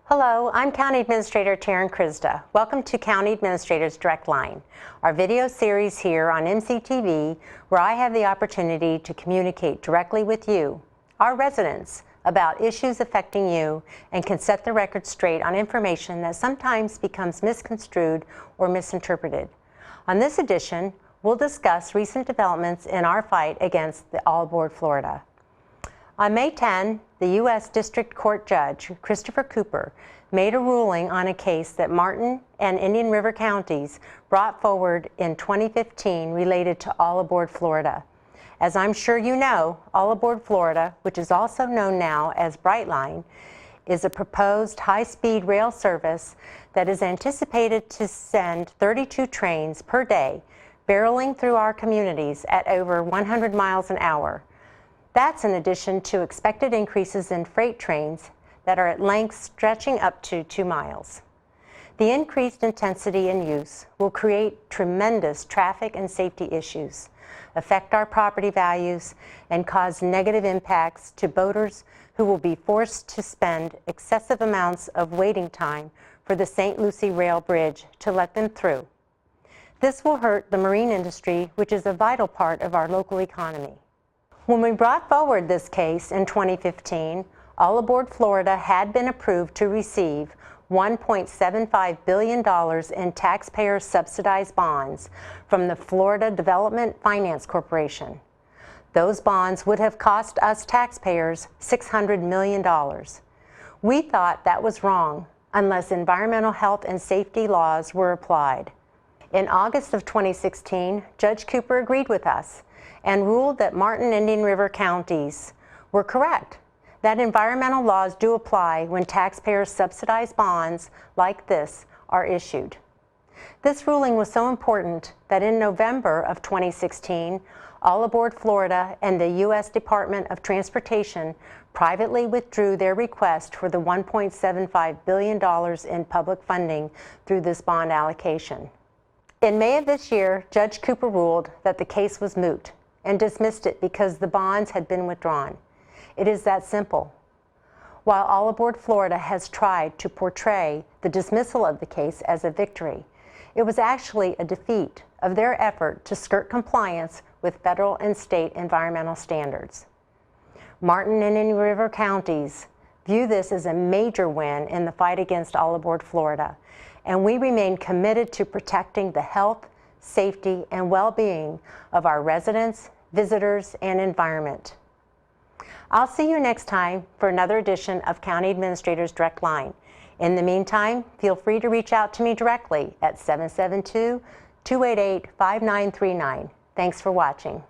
Hello, I'm County Administrator Taryn Krizda. Welcome to County Administrator's Direct Line, our video series here on MCTV, where I have the opportunity to communicate directly with you, our residents, about issues affecting you and can set the record straight on information that sometimes becomes misconstrued or misinterpreted. On this edition, we'll discuss recent developments in our fight against the All Aboard Florida. On May 10, the U.S. District Court Judge Christopher Cooper made a ruling on a case that Martin and Indian River counties brought forward in 2015 related to All Aboard Florida. As I'm sure you know, All Aboard Florida, which is also known now as Brightline, is a proposed high-speed rail service that is anticipated to send 32 trains per day, barreling through our communities at over 100 miles an hour. That's in addition to expected increases in freight trains that are at lengths stretching up to 2 miles. The increased intensity and use will create tremendous traffic and safety issues, affect our property values, and cause negative impacts to boaters who will be forced to spend excessive amounts of waiting time for the St. Lucie Rail Bridge to let them through. This will hurt the marine industry, which is a vital part of our local economy. When we brought forward this case in 2015, All Aboard Florida had been approved to receive $1.75 billion in taxpayer-subsidized bonds from the Florida Development Finance Corporation. Those bonds would have cost us taxpayers $600 million. We thought that was wrong unless environmental health and safety laws were applied. In August of 2016, Judge Cooper agreed with us and ruled that Martin and Indian River counties were correct, that environmental laws do apply when taxpayers' subsidized bonds like this are issued. This ruling was so important that in November of 2016, All Aboard Florida and the U.S. Department of Transportation privately withdrew their request for the $1.75 billion in public funding through this bond allocation. In May of this year, Judge Cooper ruled that the case was moot and dismissed it because the bonds had been withdrawn. It is that simple. While All Aboard Florida has tried to portray the dismissal of the case as a victory, it was actually a defeat of their effort to skirt compliance with federal and state environmental standards. Martin and Indian River counties view this as a major win in the fight against All Aboard Florida, and we remain committed to protecting the health, safety, and well-being of our residents, visitors, and environment. I'll see you next time for another edition of County Administrator's Direct Line. In the meantime, feel free to reach out to me directly at 772-288-5939. Thanks for watching.